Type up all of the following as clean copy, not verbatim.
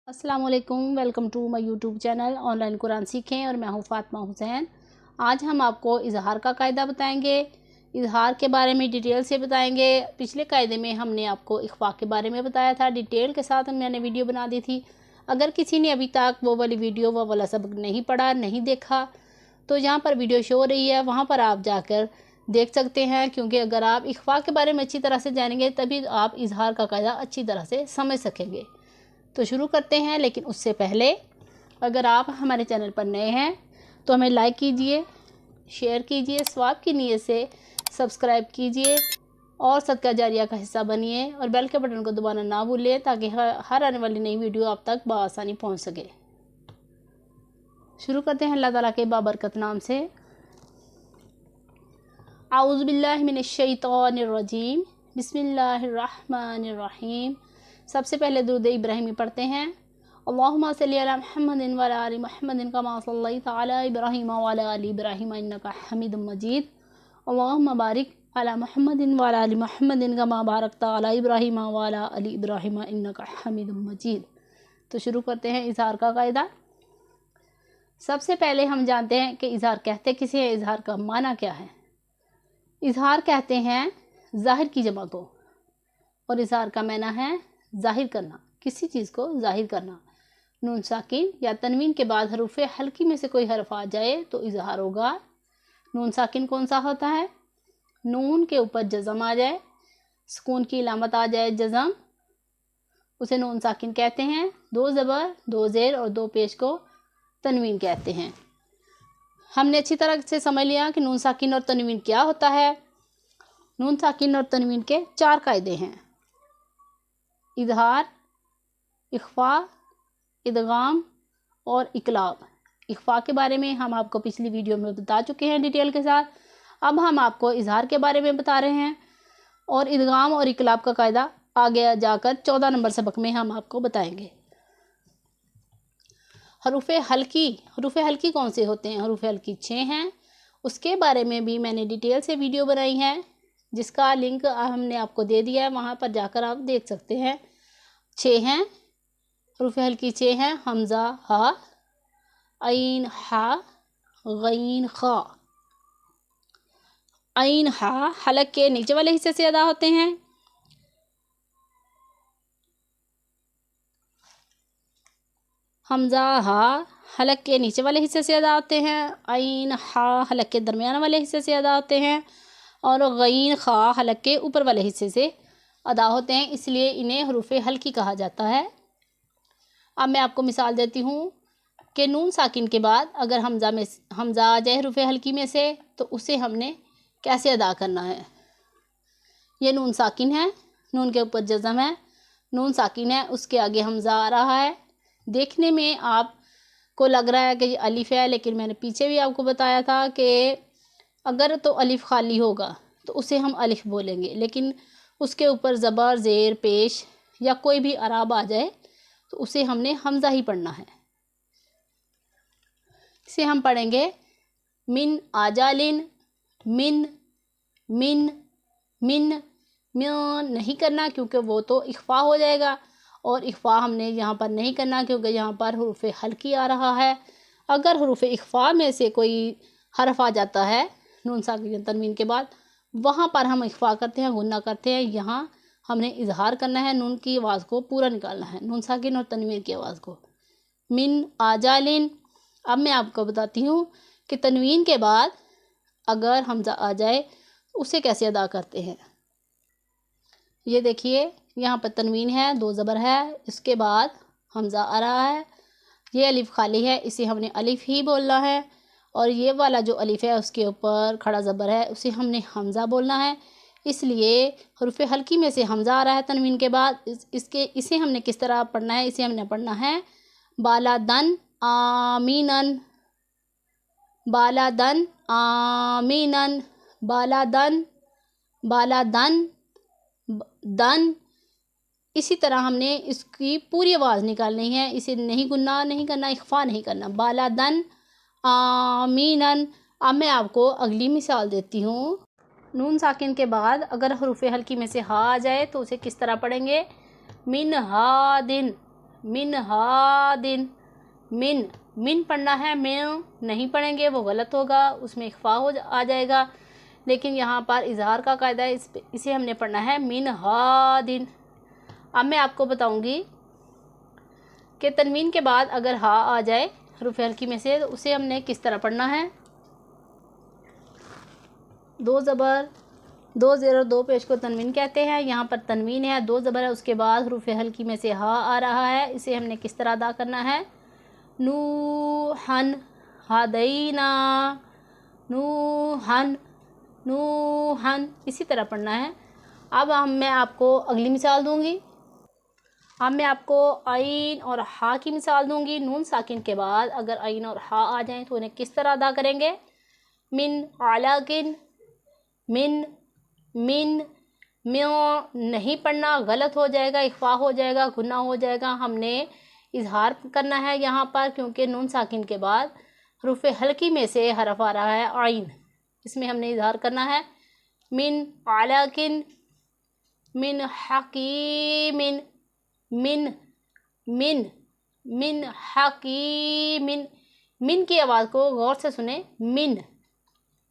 अस्सलाम वालेकुम, welcome to my YouTube channel online कुरान सीखें और मैं हूँ फ़ातिमा हुसैन। आज हम आपको इजहार का कायदा बताएंगे। इजहार के बारे में डिटेल से बताएंगे। पिछले कायदे में हमने आपको इख्फा के बारे में बताया था, डिटेल के साथ मैंने वीडियो बना दी थी। अगर किसी ने अभी तक वो वाली वीडियो वो वाला सबक नहीं पढ़ा, नहीं देखा, तो यहाँ पर वीडियो शो हो रही है, वहाँ पर आप जाकर देख सकते हैं। क्योंकि अगर आप इख्फा के बारे में अच्छी तरह से जानेंगे तभी आप इजहार का कायदा अच्छी तरह से समझ सकेंगे। तो शुरू करते हैं, लेकिन उससे पहले अगर आप हमारे चैनल पर नए हैं तो हमें लाइक कीजिए, शेयर कीजिए, सवाब की नीयत से सब्सक्राइब कीजिए और सदका जारिया का हिस्सा बनिए और बेल के बटन को दबाना ना भूलिए ताकि हर आने वाली नई वीडियो आप तक बआसानी पहुंच सके। शुरू करते हैं अल्लाह ताला के बाबरकत नाम से। आऊज़ु बिल्लाहि मिनश शैतानिर रजीम, बिस्मिल्लाहिर रहमानिर रहीम। सबसे पहले दुरूद इब्राहिमी पढ़ते हैं। अल्लाहुम्मा सल्ली अला मुहम्मदिन व अला आलि मुहम्मदिन कमा सल्लैता अला इब्राहीम व अला आलि इब्राहीम इन्नका हमीदुम मजीद। अल्लाहुम्मा बारिक अला मुहम्मदिन व अला आलि मुहम्मदिन कमा बारकता अला इब्राहीम व अला आलि इब्राहीम इन्नका हमीदुम मजीद। तो शुरू करते हैं इजहार का कायदा। सबसे पहले हम जानते हैं कि इजहार कहते किसे हैं, इजहार का माना क्या है। इजहार कहते हैं ज़ाहिर की जमा को, और इजहार का माना है ज़ाहिर करना, किसी चीज़ को ज़ाहिर करना। नून साकिन या तनवीन के बाद हरूफ हल्की में से कोई हरफ आ जाए तो इजहार होगा। नून साकिन कौन सा होता है? नून के ऊपर जज़म आ जाए, सुकून की इलामत आ जाए जज़म, उसे नून साकिन कहते हैं। दो ज़बर, दो ज़ेर और दो पेश को तनवीन कहते हैं। हमने अच्छी तरह से समझ लिया कि नून साकिन और तनवीन क्या होता है। नून साकिन और तनवीन के चार कायदे हैं: इजहार, इख्फा, इदगाम और इकलाब। इख्फा के बारे में हम आपको पिछली वीडियो में बता चुके हैं डिटेल के साथ। अब हम आपको इजहार के बारे में बता रहे हैं और इदगाम और इकलाब का कायदा आगे जाकर 14 नंबर सबक में हम आपको बताएंगे। हरूफ हल्की कौन से होते हैं? हरूफ हल्की 6 हैं। उसके बारे में भी मैंने डिटेल से वीडियो बनाई है, जिसका लिंक हमने आपको दे दिया है, वहाँ पर जाकर आप देख सकते हैं। 6 हैं, हरूफ हल्की 6 हैं। हमज़ा, हा, ऐन, हा, गैन, खा। ऐन, हा हलक के नीचे वाले हिस्से से अदा होते हैं। हमज़ा, हा हलक के नीचे वाले हिस्से से अदा होते हैं। ऐन, हा हलक के दरमियान वाले हिस्से से अदा होते हैं और गैन, खा हलक के ऊपर वाले हिस्से से अदा होते हैं, इसलिए इन्हें हरूफ हल्की कहा जाता है। अब मैं आपको मिसाल देती हूँ कि नून साकिन के बाद अगर हमज़ा आ जाए हरूफ हल्की में से तो उसे हमने कैसे अदा करना है। ये नून साकिन है, नून के ऊपर जज़म है, नून साकिन है, उसके आगे हमज़ा आ रहा है। देखने में आपको लग रहा है कि ये अलिफ है, लेकिन मैंने पीछे भी आपको बताया था कि अगर तो अलिफ खाली होगा तो उसे हम अलिफ बोलेंगे, लेकिन उसके ऊपर ज़बर, ज़ेर, पेश या कोई भी अराब आ जाए तो उसे हमने हमज़ा ही पढ़ना है। इसे हम पढ़ेंगे मिन आजालिन, मिन, मिन, मिन। मिन नहीं करना क्योंकि वो तो इख्फा हो जाएगा, और इख्फा हमने यहाँ पर नहीं करना क्योंकि यहाँ पर हरूफ हल्की आ रहा है। अगर हरूफ इख्फा में से कोई हरफ आ जाता है नून साकिन तनवीन के बाद, वहाँ पर हम इख्फा करते हैं, गुन्ना करते हैं। यहाँ हमने इजहार करना है, नून की आवाज़ को पूरा निकालना है, नून साकिन और तनवीन की आवाज़ को। मिन आजालिन। अब मैं आपको बताती हूँ कि तनवीन के बाद अगर हमज़ा आ जाए उसे कैसे अदा करते हैं। ये देखिए, यहाँ पर तनवीन है, दो ज़बर है, इसके बाद हमज़ा आ रहा है। ये अलिफ खाली है, इसे हमने अलिफ ही बोलना है, और ये वाला जो अलिफ है उसके ऊपर खड़ा ज़बर है, उसे हमने हमज़ा बोलना है। इसलिए हरूफ हल्की में से हमज़ा आ रहा है तनवीन के बाद। इसे हमने किस तरह पढ़ना है? इसे हमने पढ़ना है बालादन आमीनन, बालादन आमीनन, बालादन, बालादन, दन। इसी तरह हमने इसकी पूरी आवाज़ निकालनी है, इसे नहीं गुन्ना नहीं करना, इख्फा नहीं करना। बालादन आमीनन। अब मैं आपको अगली मिसाल देती हूँ। नून साकिन के बाद अगर हरूफ हल्की में से हा आ जाए तो उसे किस तरह पढ़ेंगे? मिन हा दिन, मिन हादिन, मिन मिन पढ़ना है, मिन नहीं पढ़ेंगे वो गलत होगा, उसमें इख्फा हो आ जाएगा। लेकिन यहाँ पर इजहार का कायदा है, इसे हमने पढ़ना है मिन हादिन। अब मैं आपको बताऊँगी कि तनवीन के बाद अगर हा आ जाए हरूफ हल्की में से, तो उसे हमने किस तरह पढ़ना है। 2 ज़बर 2 ज़ेर और 2 पेश को तनवीन कहते हैं। यहाँ पर तनवीन है, 2 ज़बर है, उसके बाद हरूफ हल्की में से हा आ रहा है, इसे हमने किस तरह अदा करना है। नूहन हादैना, नूहन नूहन, इसी तरह पढ़ना है। अब मैं आपको अगली मिसाल दूंगी। अब मैं आपको आइन और हा की मिसाल दूंगी। नून साकिन के बाद अगर आइन और हा आ जाएं तो उन्हें किस तरह अदा करेंगे। मिन आलाकिन, मिन मिन म्यों नहीं पढ़ना, गलत हो जाएगा, इख्फा हो जाएगा, गुना हो जाएगा। हमने इजहार करना है यहाँ पर, क्योंकि नून साकिन के बाद हरूफ हल्की में से हरफ आ रहा है आइन, इसमें हमने इजहार करना है। मिन आलाकिन, मिन हकीमिन, मिन मिन मिन हकीमिन। मिन की आवाज़ को गौर से सुने, मिन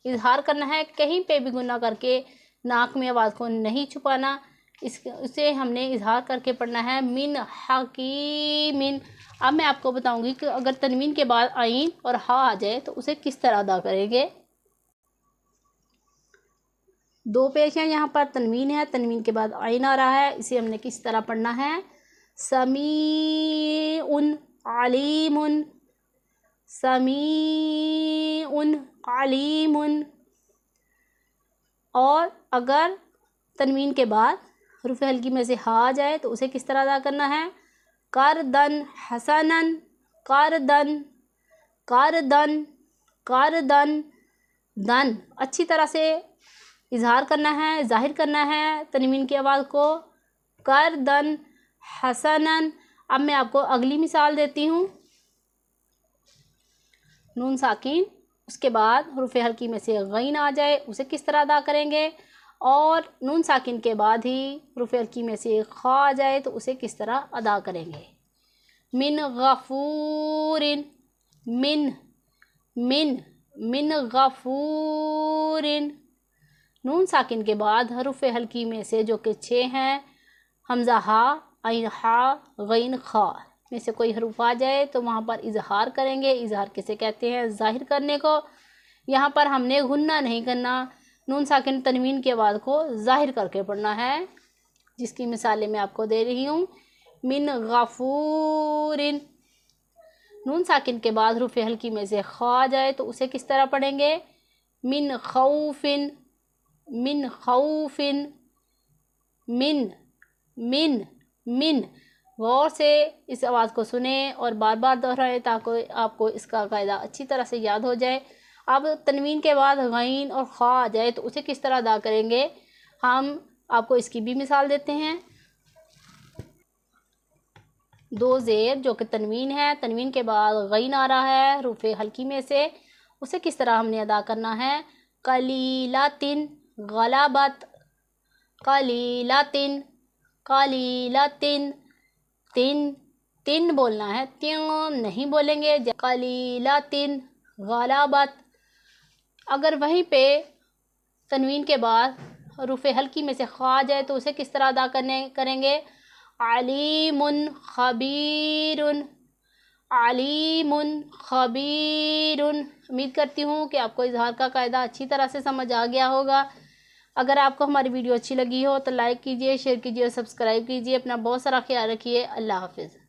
इजहार करना है, कहीं पे भी गुना करके नाक में आवाज़ को नहीं छुपाना, इसे हमने इजहार करके पढ़ना है मिन हकीमिन। अब मैं आपको बताऊंगी कि अगर तनवीन के बाद आइन और हा आ जाए तो उसे किस तरह अदा करेंगे। 2 पेश हैं, यहाँ पर तनवीन है, तनवीन के बाद आइन आ रहा है, इसे हमने किस तरह पढ़ना है। समीउन अलीमुन, समीउन अलीमुन। और अगर तनवीन के बाद हरूफ हल्की में से हा आ जाए तो उसे किस तरह अदा करना है। करदन हसनन, करदन करदन करदन, दन अच्छी तरह से इजहार करना है, जाहिर करना है तनवीन की आवाज़ को, करदन हसनन। अब मैं आपको अगली मिसाल देती हूँ। नून साकिन, उसके बाद हरूफ हल्की में से गैन आ जाए, उसे किस तरह अदा करेंगे। और नून साकिन के बाद ही हरूफ हल्की में से खा आ जाए तो उसे किस तरह अदा करेंगे। मिन गफूरिन, मिन मिन मिन गफूरिन। नून साकिन के बाद हरूफ हल्की में से जो कि 6 हैं, हमज़ा हा, आइन हा, गैन खा में से कोई हरूफ आ जाए तो वहाँ पर इजहार करेंगे। इजहार किसे कहते हैं, जाहिर करने को। यहाँ पर हमने गुन्ना नहीं करना, नून साकिन तनवीन की आवाज़ को जाहिर करके पढ़ना है, जिसकी मिसालें मैं आपको दे रही हूँ। मिन गफूरिन, नून साकिन के बाद हरूफ हल्की में से खा आ जाए तो उसे किस तरह पढ़ेंगे। मिन खौफिन, मिन खौफिन, मिन मिन मिन। गौर से इस आवाज़ को सुने और बार बार दोहराएं ताकि आपको इसका कायदा अच्छी तरह से याद हो जाए। अब तनवीन के बाद गैन और खा आ जाए तो उसे किस तरह अदा करेंगे, हम आपको इसकी भी मिसाल देते हैं। 2 ज़ेर जो कि तनवीन है, तनवीन के बाद गैन आ रहा है हरूफ हल्की में से, उसे किस तरह हमने अदा करना है। कलीलातिन गलाबत, कलीलातिन कलीलातिन, तिन तिन बोलना है, त्यों नहीं बोलेंगे। कलीलातिन गलाबत। अगर वहीं पे तनवीन के बाद हरूफ हल्की में से खा आ जाए तो उसे किस तरह अदा करेंगे। अलीमुन खबीरुन, अलीमुन खबीरुन। उम्मीद करती हूँ कि आपको इजहार का कायदा अच्छी तरह से समझ आ गया होगा। अगर आपको हमारी वीडियो अच्छी लगी हो तो लाइक कीजिए, शेयर कीजिए और सब्सक्राइब कीजिए। अपना बहुत सारा ख्याल रखिए। अल्लाह हाफिज़।